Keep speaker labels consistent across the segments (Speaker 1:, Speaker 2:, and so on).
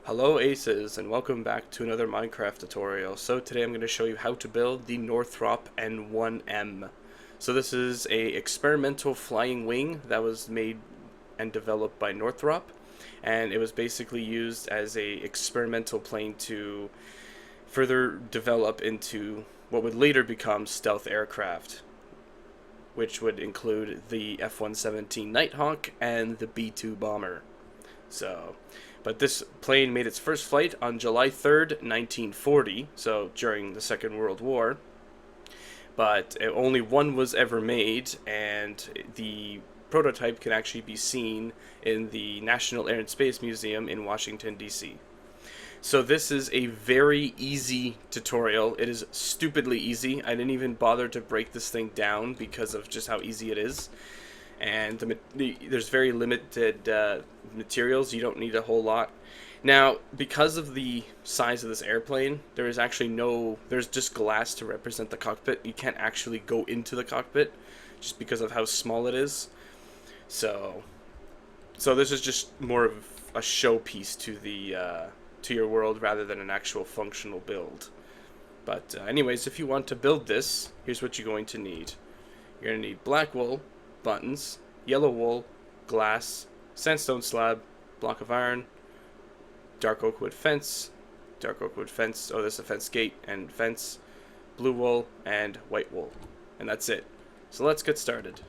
Speaker 1: Hello Aces, and welcome back to another Minecraft tutorial. So today I'm going to show you how to build the Northrop N1M. So this is a experimental flying wing that was made and developed by Northrop, and it was basically used as a experimental plane to further develop into what would later become stealth aircraft, which would include the F-117 Nighthawk and the B-2 bomber. But this plane made its first flight on July 3rd, 1940, so during the Second World War. But only one was ever made, and the prototype can actually be seen in the National Air and Space Museum in Washington, D.C. So this is a very easy tutorial. It is stupidly easy. I didn't even bother to break this thing down because of just how easy it is. And there's very limited materials. You don't need a whole lot. Now, because of the size of this airplane, there's just glass to represent the cockpit. You can't actually go into the cockpit just because of how small it is. So this is just more of a showpiece to the to your world rather than an actual functional build. But anyways, if you want to build this, here's what you're going to need. You're going to need black wool, buttons, yellow wool, glass, sandstone slab, block of iron, dark oak wood fence, this is a fence gate and fence, blue wool, and white wool. And that's it. So let's get started.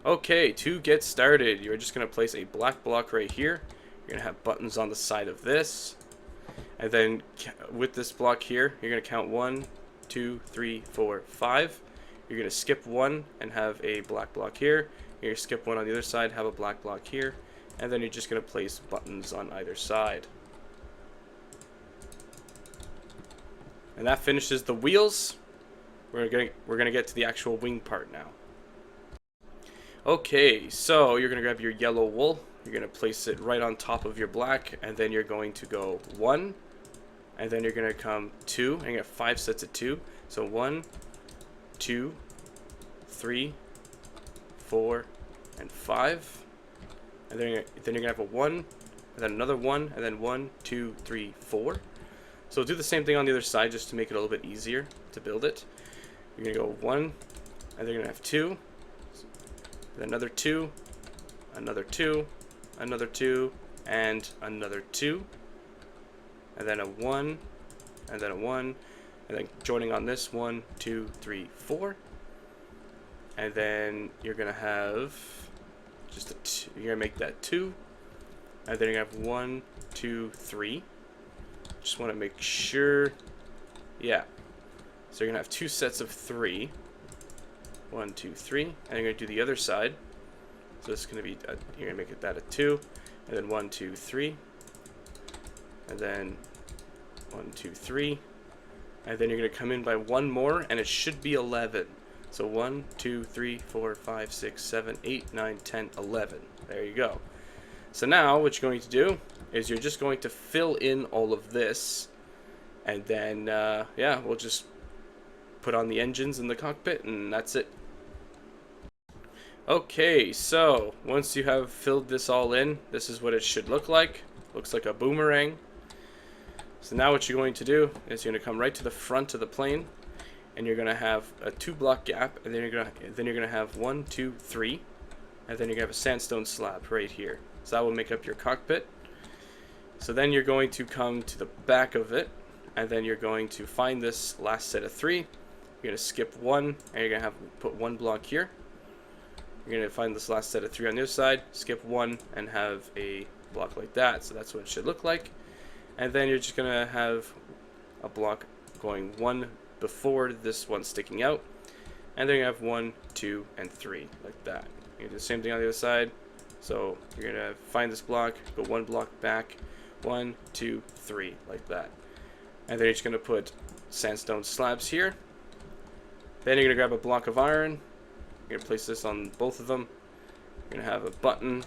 Speaker 1: Okay, to get started, you're just going to place a black block right here. You're going to have buttons on the side of this. And then with this block here, you're going to count 1, 2, 3, 4, 5. You're going to skip one and have a black block here. You're going to skip one on the other side, have a black block here. And then you're just going to place buttons on either side. And that finishes the wheels. We're going to get to the actual wing part now. Okay, so you're going to grab your yellow wool. You're going to place it right on top of your black. And then you're going to go 1. And then you're going to come 2. And you have 5 sets of 2. So 1, 2, 3, 4, and 5. And then you're going to have a 1, and then another 1, and then 1, 2, 3, 4. So do the same thing on the other side just to make it a little bit easier to build it. You're going to go 1, and then you're going to have 2, then another 2, another 2, another 2, and another 2. And then a 1, and then a 1. And then joining on this 1, 2, 3, 4. And then you're gonna have just you're gonna make that 2. And then you're gonna have 1, 2, 3. Just want to make sure. Yeah. So you're gonna have 2 sets of 3. 1, 2, 3. And you're gonna do the other side. So it's gonna be you're gonna make that a 2. And then 1, 2, 3. And then 1, 2, 3. And then you're going to come in by 1 more, and it should be 11. So 1, 2, 3, 4, 5, 6, 7, 8, 9, 10, 11. There you go. So now what you're going to do is you're just going to fill in all of this. And then, yeah, we'll just put on the engines in the cockpit, and that's it. Okay, so once you have filled this all in, this is what it should look like. Looks like a boomerang. So now what you're going to do is you're going to come right to the front of the plane, and you're going to have a 2 block gap, and then you're going to have 1, 2, 3, and then you're going to have a sandstone slab right here. So that will make up your cockpit. So then you're going to come to the back of it, and then you're going to find this last set of 3. You're going to skip 1, and you're going to put 1 block here. You're going to find this last set of 3 on the other side, skip 1, and have a block like that. So that's what it should look like. And then you're just going to have a block going 1 before this one sticking out. And then you have 1, 2, and 3, like that. You do the same thing on the other side. So you're going to find this block, go 1 block back, 1, 2, 3, like that. And then you're just going to put sandstone slabs here. Then you're going to grab a block of iron. You're going to place this on both of them. You're going to have a button.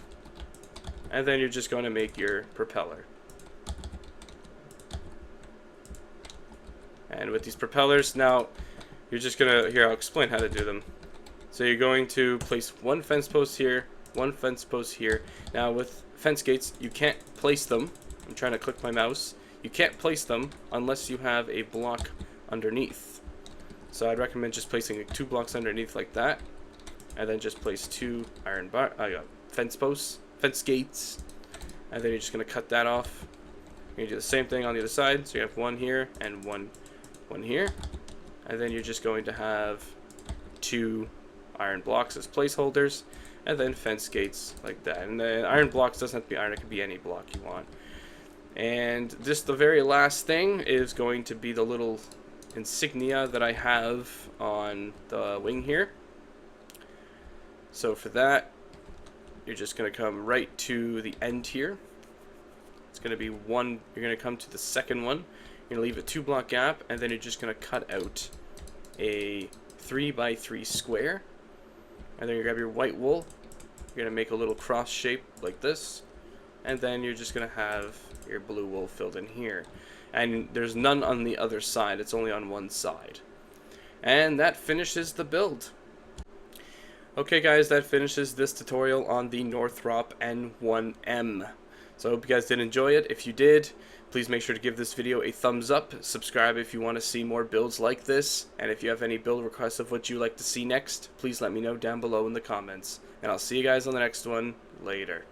Speaker 1: And then you're just going to make your propeller. And with these propellers, now you're just gonna, here I'll explain how to do them. So you're going to place 1 fence post here, 1 fence post here. Now with fence gates, you can't place them I'm trying to click my mouse. You can't place them unless you have a block underneath. So I'd recommend just placing 2 blocks underneath like that, and then just place 2 fence posts, fence gates, and then you're just going to cut that off. You're going to do the same thing on the other side. So you have 1 here and one here, and then you're just going to have 2 iron blocks as placeholders, and then fence gates like that. And the iron blocks doesn't have to be iron, it can be any block you want. And just the very last thing is going to be the little insignia that I have on the wing here. So for that, you're just going to come right to the end here. It's going to be one, you're going to come to the second one. You're going to leave a 2 block gap, and then you're just going to cut out a 3x3 square. And then you grab your white wool. You're going to make a little cross shape like this. And then you're just going to have your blue wool filled in here. And there's none on the other side, it's only on one side. And that finishes the build. Okay guys, that finishes this tutorial on the Northrop N1M. So I hope you guys did enjoy it. If you did, please make sure to give this video a thumbs up. Subscribe if you want to see more builds like this. And if you have any build requests of what you'd like to see next, please let me know down below in the comments. And I'll see you guys on the next one. Later.